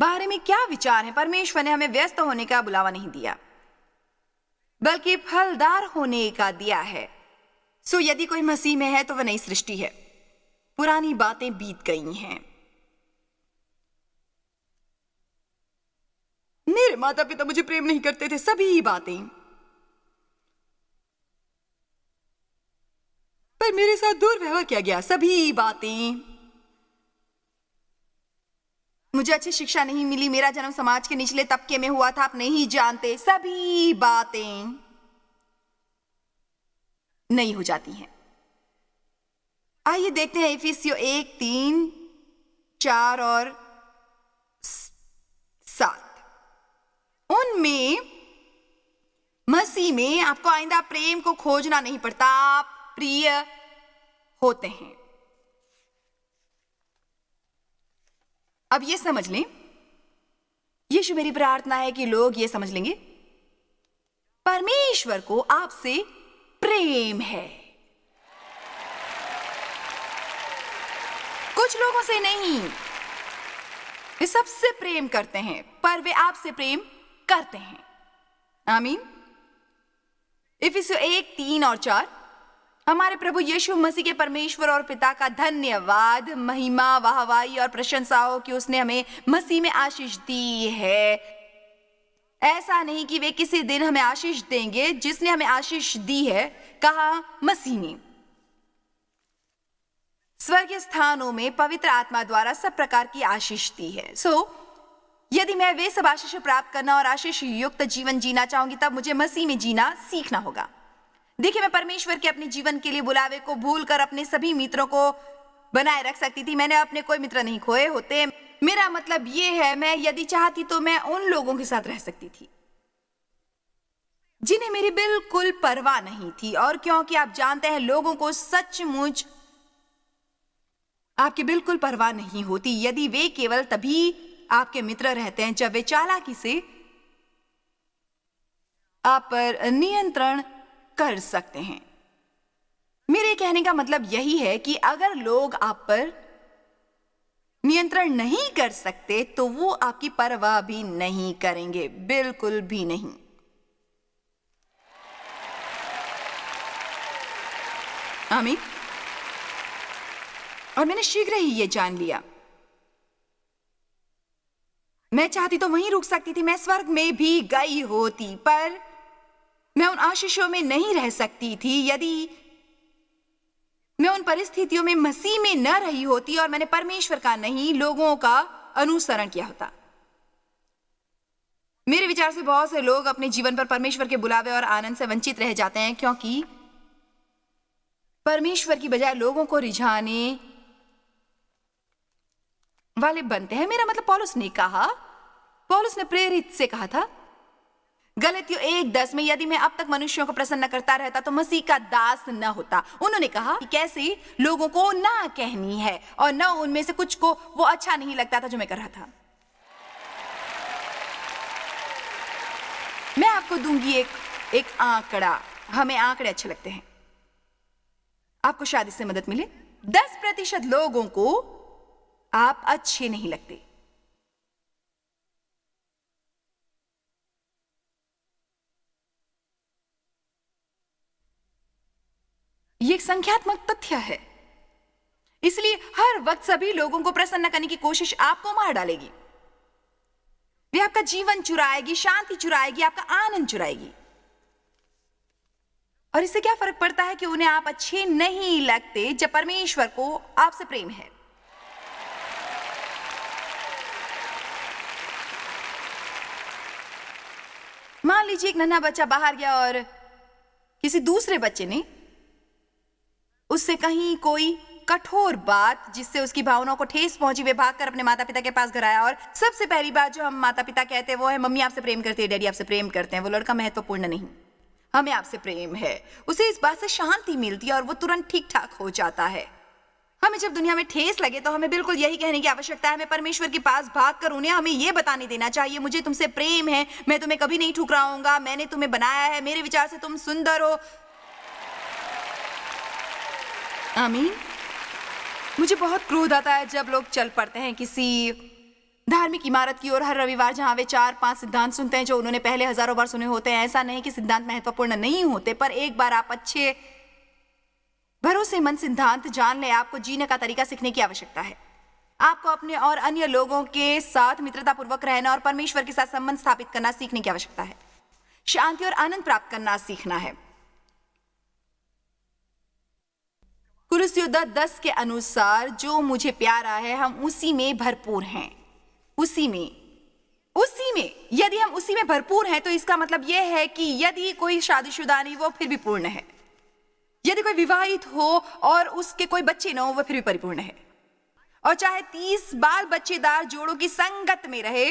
बारे में क्या विचार है। परमेश्वर ने हमें व्यस्त होने का बुलावा नहीं दिया, बल्कि फलदार होने का दिया है। सो यदि कोई मसीह में है तो वह नई सृष्टि है, पुरानी बातें बीत गई हैं। मेरे माता पिता मुझे प्रेम नहीं करते थे, सभी बातें, पर मेरे साथ दुर्व्यवहार किया गया, सभी बातें। मुझे अच्छी शिक्षा नहीं मिली, मेरा जन्म समाज के निचले तबके में हुआ था, आप नहीं जानते, सभी बातें नहीं हो जाती हैं। आइए देखते हैं इफिसियों 1:3, 4 और 7। उनमें मसीह में आपको आइंदा प्रेम को खोजना नहीं पड़ता, आप प्रिय होते हैं। अब ये समझ लें, यीशु मेरी प्रार्थना है कि लोग ये समझ लेंगे, परमेश्वर को आपसे प्रेम है। कुछ लोगों से नहीं, वे सबसे प्रेम करते हैं, पर वे आपसे प्रेम करते हैं। आमीन। इफिसियों 1:3 और 4। हमारे प्रभु यीशु मसीह के परमेश्वर और पिता का धन्यवाद, महिमा, वाहवाही और प्रशंसा हो कि उसने हमें मसीह में आशीष दी है। ऐसा नहीं कि वे किसी दिन हमें आशीष देंगे, जिसने हमें आशीष दी है, कहा मसीह ने। स्वर्गीय स्थानों में पवित्र आत्मा द्वारा सब प्रकार की आशीष दी है। यदि मैं वे सब आशीष प्राप्त करना और आशीष युक्त जीवन जीना चाहूंगी, तब मुझे मसीह में जीना सीखना होगा। देखिए, मैं परमेश्वर के अपने जीवन के लिए बुलावे को भूलकर अपने सभी मित्रों को बनाए रख सकती थी। मैंने अपने कोई मित्र नहीं खोए होते। मेरा मतलब ये है, मैं यदि चाहती तो मैं उन लोगों के साथ रह सकती थी जिन्हें मेरी बिल्कुल परवाह नहीं थी। और क्योंकि आप जानते हैं, लोगों को सचमुच आपकी बिल्कुल परवाह नहीं होती, यदि वे केवल तभी आपके मित्र रहते हैं जब वे चालाकी से आप पर नियंत्रण कर सकते हैं। मेरे कहने का मतलब यही है कि अगर लोग आप पर नियंत्रण नहीं कर सकते तो वो आपकी परवाह भी नहीं करेंगे, बिल्कुल भी नहीं। आमीन। और मैंने शीघ्र ही ये जान लिया, मैं चाहती तो वहीं रुक सकती थी, मैं स्वर्ग में भी गई होती, पर मैं उन आशीषों में नहीं रह सकती थी यदि मैं उन परिस्थितियों में मसीह में न रही होती और मैंने परमेश्वर का नहीं, लोगों का अनुसरण किया होता। मेरे विचार से बहुत से लोग अपने जीवन पर परमेश्वर के बुलावे और आनंद से वंचित रह जाते हैं, क्योंकि परमेश्वर की बजाय लोगों को रिझाने वाले बनते हैं। मेरा मतलब पौलुस ने प्रेरित से कहा था गलतियों 1:10 में, यदि मैं अब तक मनुष्यों को प्रसन्न करता रहता तो मसीह का दास न होता। उन्होंने कहा कि कैसे लोगों को ना कहनी है और न उनमें से कुछ को वो अच्छा नहीं लगता था जो मैं कर रहा था। मैं आपको दूंगी एक आंकड़ा। हमें आंकड़े अच्छे लगते हैं। आपको शायद इससे मदद मिले। 10% लोगों को आप अच्छे नहीं लगते। ये एक संख्यात्मक तथ्य है। इसलिए हर वक्त सभी लोगों को प्रसन्न करने की कोशिश आपको मार डालेगी। वे आपका जीवन चुराएगी, शांति चुराएगी, आपका आनंद चुराएगी। और इससे क्या फर्क पड़ता है कि उन्हें आप अच्छे नहीं लगते जब परमेश्वर को आपसे प्रेम है। मान लीजिए एक नन्हा बच्चा बाहर गया और किसी दूसरे बच्चे ने उससे कहीं कोई कठोर बात जिससे उसकी भावनाओं को ठेस पहुंची। वे भागकर अपने माता पिता के पास घर आया और सबसे पहली बात जो हम माता पिता कहते हैं वो है, मम्मी आपसे प्रेम करती है, डैडी आपसे प्रेम करते हैं। वो लड़का महत्वपूर्ण नहीं, हमें आपसे प्रेम है। उसे इस बात से शांति मिलती है और वो तुरंत ठीक ठाक हो जाता है। हमें जब दुनिया में ठेस लगे तो हमें बिल्कुल यही कहने की आवश्यकता है, हमें परमेश्वर के पास भागकर उन्हें हमें यह बताने देना चाहिए, मुझे तुमसे प्रेम है, मैं तुम्हें कभी नहीं ठुकराऊंगा, मैंने तुम्हें बनाया है, मेरे विचार से तुम सुंदर हो। आमीन। मुझे बहुत क्रोध आता है जब लोग चल पड़ते हैं किसी धार्मिक इमारत की ओर हर रविवार, जहां वे 4-5 सिद्धांत सुनते हैं जो उन्होंने पहले हजारों बार सुने होते हैं। ऐसा नहीं कि सिद्धांत महत्वपूर्ण नहीं होते, पर एक बार आप अच्छे भरोसेमंद सिद्धांत जान ले, आपको जीने का तरीका सीखने की आवश्यकता है। आपको अपने और अन्य लोगों के साथ मित्रतापूर्वक रहना और परमेश्वर के साथ संबंध स्थापित करना सीखने की आवश्यकता है। शांति और आनंद प्राप्त करना सीखना है। कुलुस्सियों 10 के अनुसार जो मुझे प्यारा है, हम उसी में भरपूर हैं। उसी में यदि हम उसी में भरपूर हैं, तो इसका मतलब यह है कि यदि कोई शादीशुदा नहीं, वो फिर भी पूर्ण है। यदि कोई विवाहित हो और उसके कोई बच्चे ना हो, वो फिर भी परिपूर्ण है। और चाहे 30 बाल बच्चेदार जोड़ों की संगत में रहे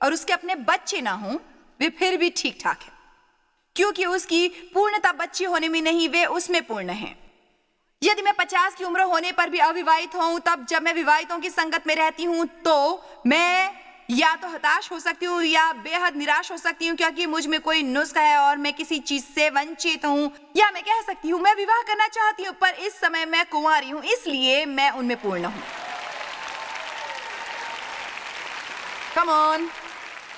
और उसके अपने बच्चे ना हो, वे फिर भी ठीक ठाक है, क्योंकि उसकी पूर्णता बच्चे होने में नहीं, वे उसमें पूर्ण है। यदि मैं 50 की उम्र होने पर भी अविवाहित हूं, तब जब मैं विवाहितों की संगत में रहती हूं, तो मैं या तो हताश हो सकती हूँ या बेहद निराश हो सकती हूँ, क्योंकि मुझ में कोई नुस्खा है और मैं किसी चीज से वंचित हूँ। या मैं कह सकती हूँ मैं विवाह करना चाहती हूँ, पर इस समय मैं कुंवारी हूँ, इसलिए मैं उनमें पूर्ण हूँ। Come on.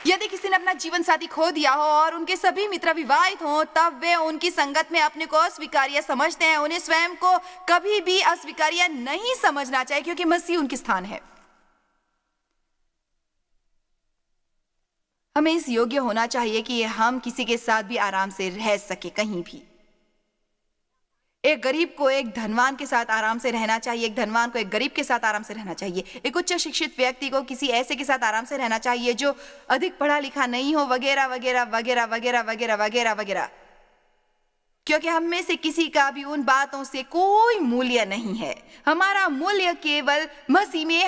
यदि किसी ने अपना जीवन साथी खो दिया हो और उनके सभी मित्र विवाहित हों, तब वे उनकी संगत में अपने को अस्वीकार्य समझते हैं। उन्हें स्वयं को कभी भी अस्वीकार्य नहीं समझना चाहिए, क्योंकि मसीह उनके स्थान है। हमें इस योग्य होना चाहिए कि हम किसी के साथ भी आराम से रह सके, कहीं भी। एक गरीब को एक धनवान के साथ आराम से रहना चाहिए, एक धनवान को एक गरीब के साथ आराम से रहना चाहिए, एक उच्च शिक्षित व्यक्ति को किसी ऐसे के साथ आराम से रहना चाहिए जो अधिक पढ़ा लिखा नहीं हो, वगैरह वगैरह वगैरह वगैरह वगैरह वगैरह वगैरह। क्योंकि हम में से किसी का भी उन बातों से कोई मूल्य नहीं है। हमारा मूल्य केवल मसीह में